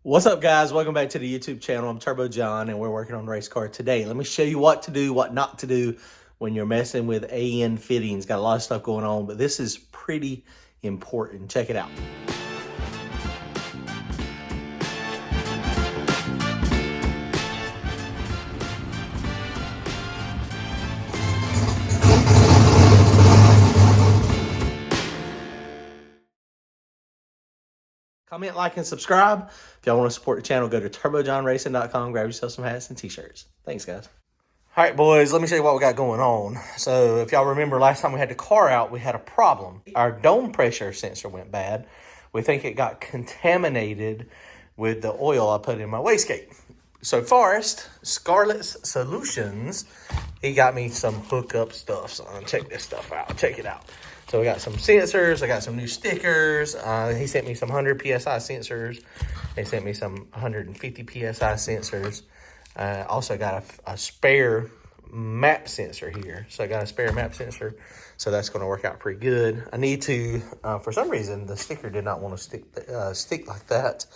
What's up, guys? Welcome back to the YouTube channel. I'm Turbo John, and we're working on the race car today. Let me show you what to do, what not to do when you're messing with AN fittings. Got a lot of stuff going on, but this is pretty important. Check it out. Comment, like, and subscribe. If y'all want to support the channel, go to turbojohnracing.com, grab yourself some hats and t-shirts. Thanks, guys. All right, boys, let me show you what we got going on. So if y'all remember last time we had the car out, we had a problem. Our dome pressure sensor went bad. We think it got contaminated with the oil I put in my wastegate. So Forrest, Scarlett's Solutions, he got me some hookup stuff. So check this stuff out. Check it out. So we got some sensors. I got some new stickers. He sent me some 100 PSI sensors. He sent me some 150 PSI sensors. Also got a spare map sensor here. So I got a spare map sensor. So that's going to work out pretty good. I need to, for some reason, the sticker did not want to stick like that.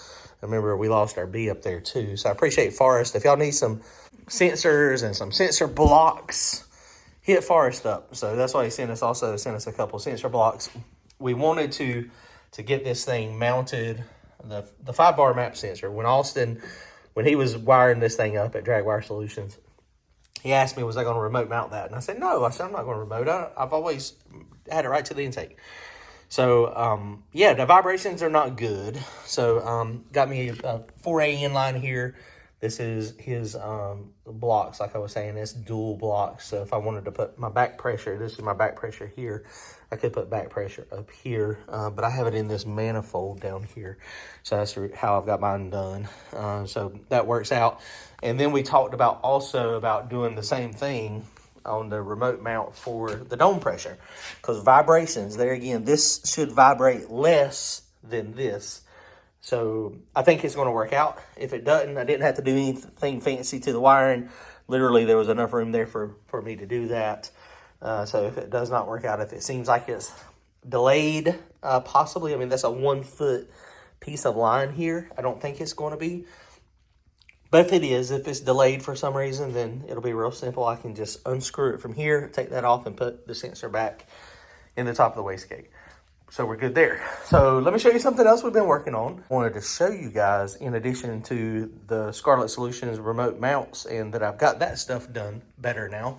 Remember, we lost our B up there too. So I appreciate Forrest. If y'all need some sensors and some sensor blocks, hit Forrest up. So that's why he sent us a couple sensor blocks. We wanted to get this thing mounted, the 5-bar map sensor. When he was wiring this thing up at Drag Wire Solutions, he asked me, was I going to remote mount that? And I said, no. I said, I'm not going to remote. I've always had it right to the intake. So, yeah, the vibrations are not good. So, got me a 4A inline here. This is his blocks, like I was saying, it's dual blocks. So if I wanted to put my back pressure, this is my back pressure here, I could put back pressure up here, but I have it in this manifold down here. So that's how I've got mine done. So that works out. And then we talked about doing the same thing on the remote mount for the dome pressure. Because vibrations, there again, this should vibrate less than this. So I think it's going to work out. If it doesn't, I didn't have to do anything fancy to the wiring. Literally, there was enough room there for me to do that. So if it does not work out, if it seems like it's delayed, possibly, I mean, that's a 1-foot piece of line here. I don't think it's going to be. But if it is, if it's delayed for some reason, then it'll be real simple. I can just unscrew it from here, take that off, and put the sensor back in the top of the wastegate. So we're good there. So let me show you something else we've been working on. I wanted to show you guys, in addition to the Scarlett Solutions remote mounts, and that I've got that stuff done better now.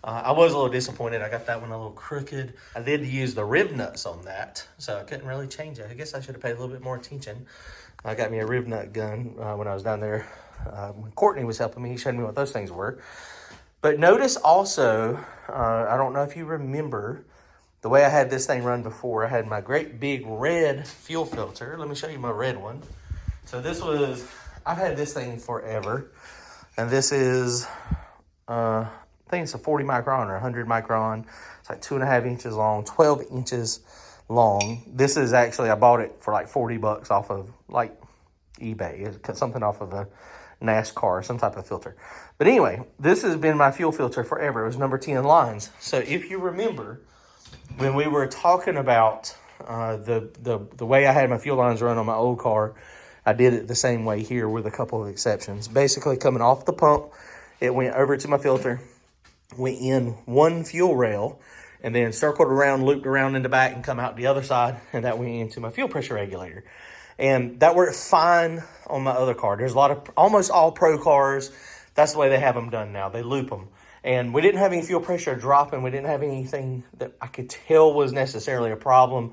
I was a little disappointed. I got that one a little crooked. I did use the rib nuts on that, so I couldn't really change it. I guess I should have paid a little bit more attention. I got me a rib nut gun when I was down there. When Courtney was helping me, he showed me what those things were. But notice also, I don't know if you remember, the way I had this thing run before, I had my great big red fuel filter. Let me show you my red one. So this was, I've had this thing forever. And this is, I think it's a 40 micron or 100 micron. It's like 2.5 inches long, 12 inches long. This is actually, I bought it for like 40 bucks off of like eBay. It's something off of a NASCAR, some type of filter. But anyway, this has been my fuel filter forever. It was number 10 lines. So if you remember, when we were talking about the way I had my fuel lines run on my old car, I did it the same way here with a couple of exceptions. Basically, coming off the pump, it went over to my filter, went in one fuel rail, and then circled around, looped around in the back, and come out the other side, and that went into my fuel pressure regulator. And that worked fine on my other car. There's almost all pro cars, that's the way they have them done now. They loop them. And we didn't have any fuel pressure dropping. We didn't have anything that I could tell was necessarily a problem,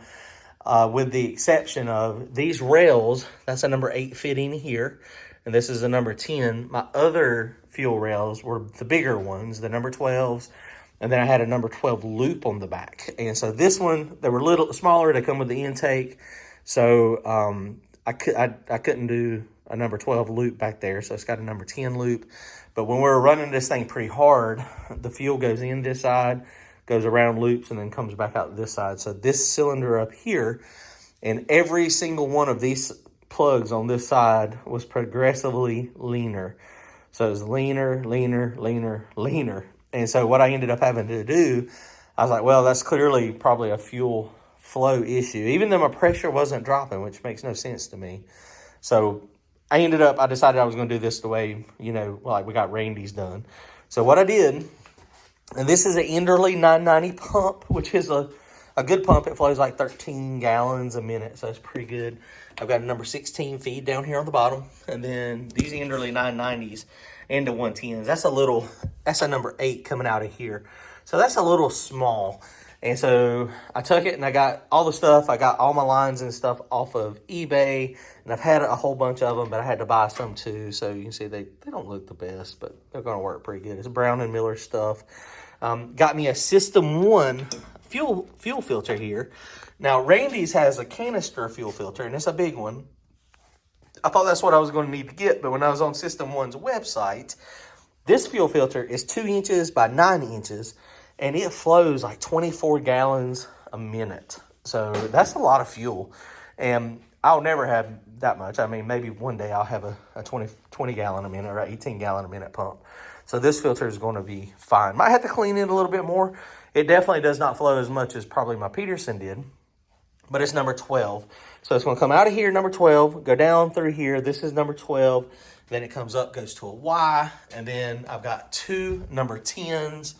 with the exception of these rails. That's a number 8 fitting here, and this is a number 10. My other fuel rails were the bigger ones, the number 12s, and then I had a number 12 loop on the back. And so this one, they were a little smaller. They come with the intake. So I couldn't do a number 12 loop back there, so it's got a number 10 loop. But when we're running this thing pretty hard, the fuel goes in this side, goes around loops, and then comes back out this side. So this cylinder up here, and every single one of these plugs on this side was progressively leaner. So it was leaner, leaner, leaner, leaner. And so what I ended up having to do, I was like, well, that's clearly probably a fuel flow issue, even though my pressure wasn't dropping, which makes no sense to me. So I decided I was going to do this the way, you know, like we got Randy's done. So what I did, and this is an Enderly 990 pump, which is a good pump. It flows like 13 gallons a minute, so it's pretty good. I've got a number 16 feed down here on the bottom, and then these Enderly 990s into 110s. That's a number 8 coming out of here. So that's a little small. And so I took it and I got all the stuff. I got all my lines and stuff off of eBay. And I've had a whole bunch of them, but I had to buy some too. So you can see they don't look the best, but they're going to work pretty good. It's Brown and Miller stuff. Got me a System 1 fuel filter here. Now, Randy's has a canister fuel filter, and it's a big one. I thought that's what I was going to need to get, but when I was on System 1's website, this fuel filter is 2 inches by 9 inches, and it flows like 24 gallons a minute. So that's a lot of fuel, and I'll never have that much. I mean, maybe one day I'll have a 20 gallon a minute or 18 gallon a minute pump. So this filter is going to be fine. Might have to clean it a little bit more. It definitely does not flow as much as probably my Peterson did, but it's number 12. So it's going to come out of here, number 12, go down through here. This is number 12. Then it comes up, goes to a Y, and then I've got 2 number 10s.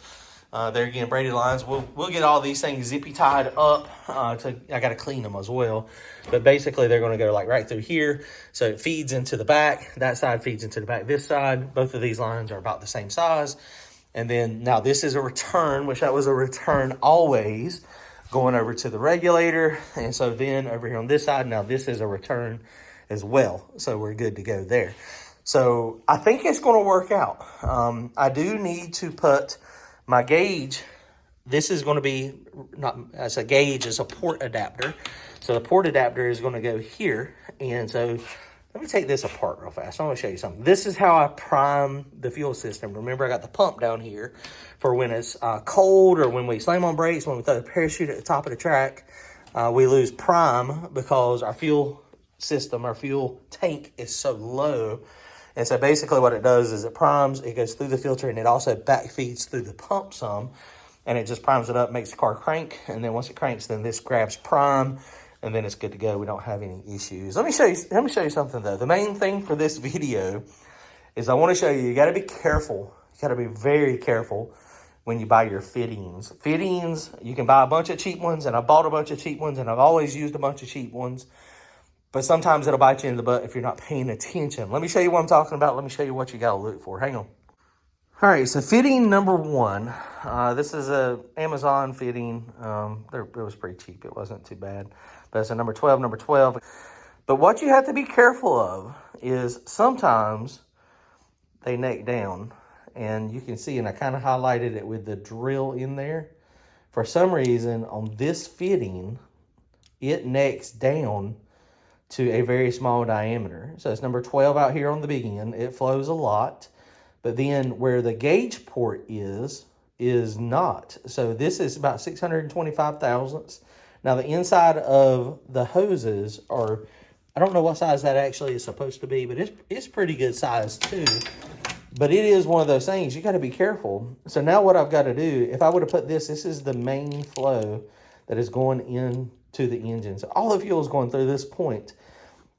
There again, braided lines. We'll get all these things zippy tied up. I got to clean them as well. But basically, they're going to go like right through here. So it feeds into the back. That side feeds into the back. This side, both of these lines are about the same size. And then now this is a return, which that was a return always, going over to the regulator. And so then over here on this side, now this is a return as well. So we're good to go there. So I think it's going to work out. I do need to put my gauge. This is going to be not as a gauge, as a port adapter. So the port adapter is going to go here. And so let me take this apart real fast. I want to show you something. This is how I prime the fuel system. Remember, I got the pump down here for when it's cold, or when we slam on brakes, when we throw the parachute at the top of the track. We lose prime because our fuel system, our fuel tank is so low. And so basically what it does is it primes, it goes through the filter, and it also back feeds through the pump some. And it just primes it up, makes the car crank. And then once it cranks, then this grabs prime, and then it's good to go. We don't have any issues. Let me show you something though. The main thing for this video is I want to show you, you got to be careful. You got to be very careful when you buy your fittings. Fittings, you can buy a bunch of cheap ones, and I bought a bunch of cheap ones, and I've always used a bunch of cheap ones. But sometimes it'll bite you in the butt if you're not paying attention. Let me show you what I'm talking about. Let me show you what you got to look for. Hang on. All right, so fitting number 1. This is a Amazon fitting. It was pretty cheap. It wasn't too bad. But it's a number 12. But what you have to be careful of is sometimes they neck down. And you can see, and I kind of highlighted it with the drill in there. For some reason, on this fitting, it necks down to a very small diameter. So it's number 12 out here on the big end. It flows a lot. But then where the gauge port is not. So this is about 625 thousandths. Now the inside of the hoses are, I don't know what size that actually is supposed to be, but it's pretty good size too. But it is one of those things, you got to be careful. So now what I've got to do, if I would have put this is the main flow that is going into the engine. So all the fuel is going through this point.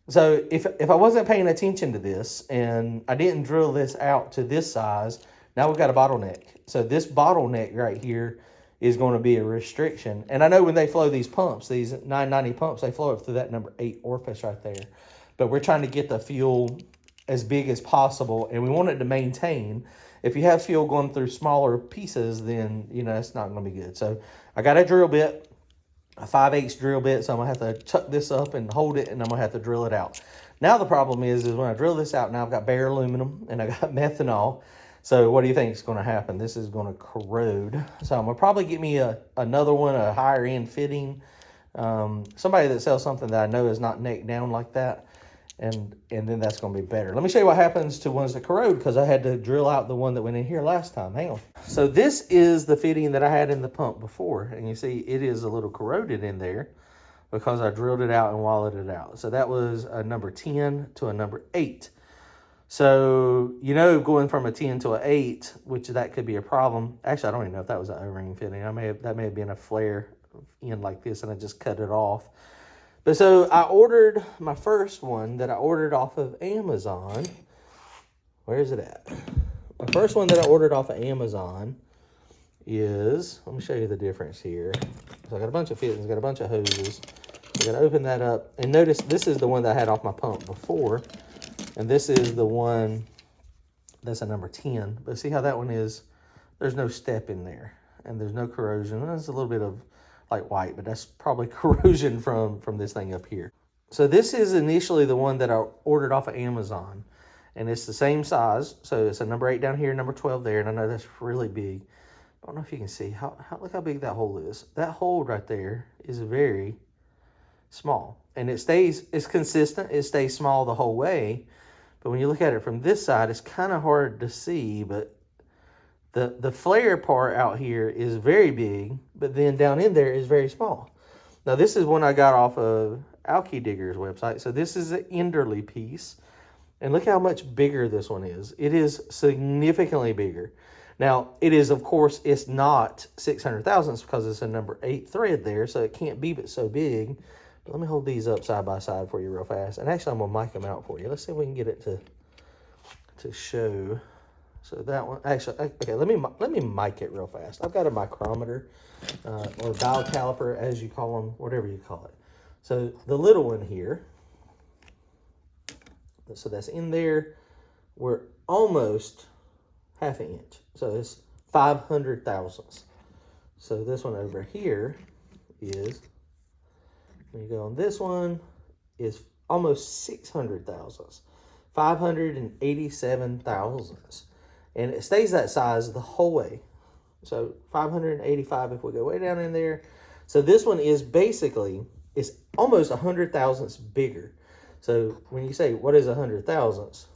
So if I wasn't paying attention to this and I didn't drill this out to this size, now we've got a bottleneck. So this bottleneck right here is going to be a restriction. And I know when they flow these pumps, these 990 pumps, they flow up through that number 8 orifice right there. But we're trying to get the fuel as big as possible, and we want it to maintain. If you have fuel going through smaller pieces, then, you know, it's not going to be good. So I got a drill bit, a 5/8 drill bit, so I'm going to have to chuck this up and hold it, and I'm going to have to drill it out. Now the problem is when I drill this out, now I've got bare aluminum, and I got methanol. So what do you think is going to happen? This is going to corrode. So I'm going to probably get me another one, a higher end fitting. Somebody that sells something that I know is not neck down like that. And then that's going to be better. Let me show you what happens to ones that corrode, because I had to drill out the one that went in here last time. Hang on. So this is the fitting that I had in the pump before. And you see it is a little corroded in there because I drilled it out and wallowed it out. So that was a number 10 to a number 8. So, you know, going from a 10 to an 8, which that could be a problem. Actually, I don't even know if that was an O-ring fitting. That may have been a flare in like this, and I just cut it off. But so I ordered my first one that I ordered off of Amazon. Where is it at? My first one that I ordered off of Amazon is, let me show you the difference here. So I got a bunch of fittings, got a bunch of hoses. I got to open that up. And notice this is the one that I had off my pump before. And this is the one that's a number 10. But see how that one is? There's no step in there. And there's no corrosion. There's a little bit of like white, but that's probably corrosion from this thing up here. So this is initially the one that I ordered off of Amazon. And it's the same size. So it's a number 8 down here, number 12 there. And I know that's really big. I don't know if you can see. Look how big that hole is. That hole right there is very small. And it's consistent. It stays small the whole way. But when you look at it from this side, it's kind of hard to see. But the flare part out here is very big. But then down in there is very small. Now this is one I got off of Alky Digger's website. So this is an Enderly piece. And look how much bigger this one is. It is significantly bigger. Now, it is, of course, it's not 600 thousandths because it's a number 8 thread there, so it can't be but so big. But let me hold these up side by side for you real fast. And actually, I'm going to mic them out for you. Let's see if we can get it to show. So that one, actually, okay, let me mic it real fast. I've got a micrometer or dial caliper, as you call them, whatever you call it. So the little one here, so that's in there, we're almost half an inch. So it's 500 thousandths. So this one over here is, when you go on this one, is almost 600 thousandths. 587 thousandths. And it stays that size the whole way. So 585 if we go way down in there. So this one is basically, it's almost 100 thousandths bigger. So when you say, what is 100 thousandths?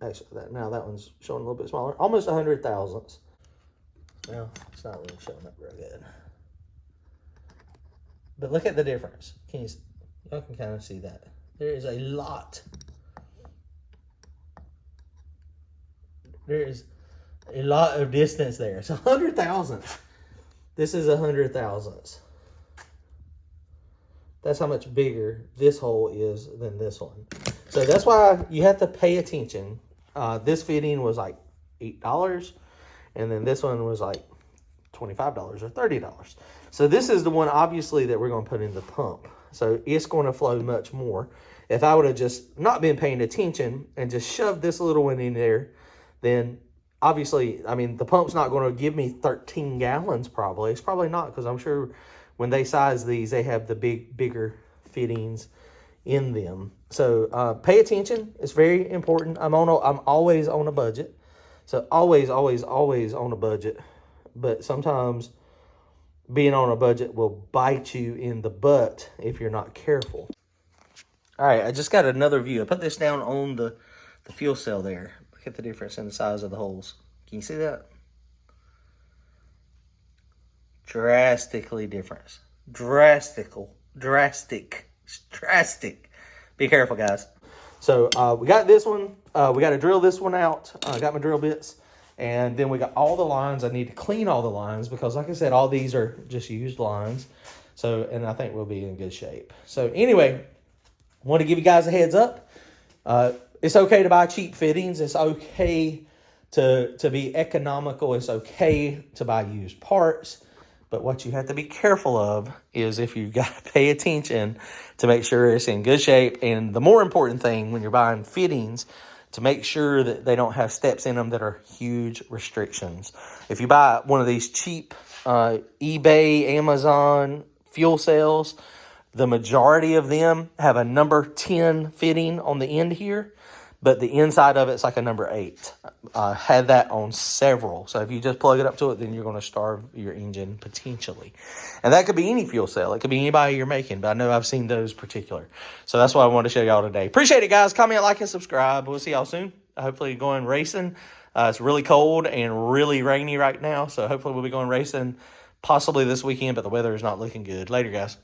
Actually, now that one's showing a little bit smaller. Almost 100 thousandths. Well, it's not really showing up real good. But look at the difference. Y'all can kind of see that. There is a lot. There is a lot of distance there. It's 100 thousandths. This is 100 thousandths. That's how much bigger this hole is than this one. So that's why you have to pay attention. This fitting was like $8, and then this one was like $25 or $30. So this is the one, obviously, that we're going to put in the pump. So it's going to flow much more. If I would have just not been paying attention and just shoved this little one in there, then obviously, I mean, the pump's not going to give me 13 gallons probably. It's probably not, because I'm sure when they size these, they have the bigger fittings in them. So pay attention. It's very important. I'm always on a budget. So always on a budget. But sometimes being on a budget will bite you in the butt if you're not careful. All right, I just got another view. I put this down on the fuel cell there. Look at the difference in the size of the holes. Can you see that? Drastically different. Drastic. Be careful, guys. So we got this one. We got to drill this one out. I got my drill bits. And then we got all the lines. I need to clean all the lines because, like I said, all these are just used lines. So, and I think we'll be in good shape. So anyway, want to give you guys a heads up. It's okay to buy cheap fittings. It's okay to be economical. It's okay to buy used parts. But what you have to be careful of is if you've got to pay attention to make sure it's in good shape. And the more important thing when you're buying fittings, to make sure that they don't have steps in them that are huge restrictions. If you buy one of these cheap eBay, Amazon fuel cells, the majority of them have a number 10 fitting on the end here, but the inside of it's like a number 8. Had that on several. So if you just plug it up to it, then you're going to starve your engine potentially. And that could be any fuel cell. It could be anybody you're making, but I know I've seen those particular. So that's what I wanted to show y'all today. Appreciate it, guys. Comment, like, and subscribe. We'll see y'all soon. Hopefully going racing. It's really cold and really rainy right now, so hopefully we'll be going racing possibly this weekend, but the weather is not looking good. Later, guys.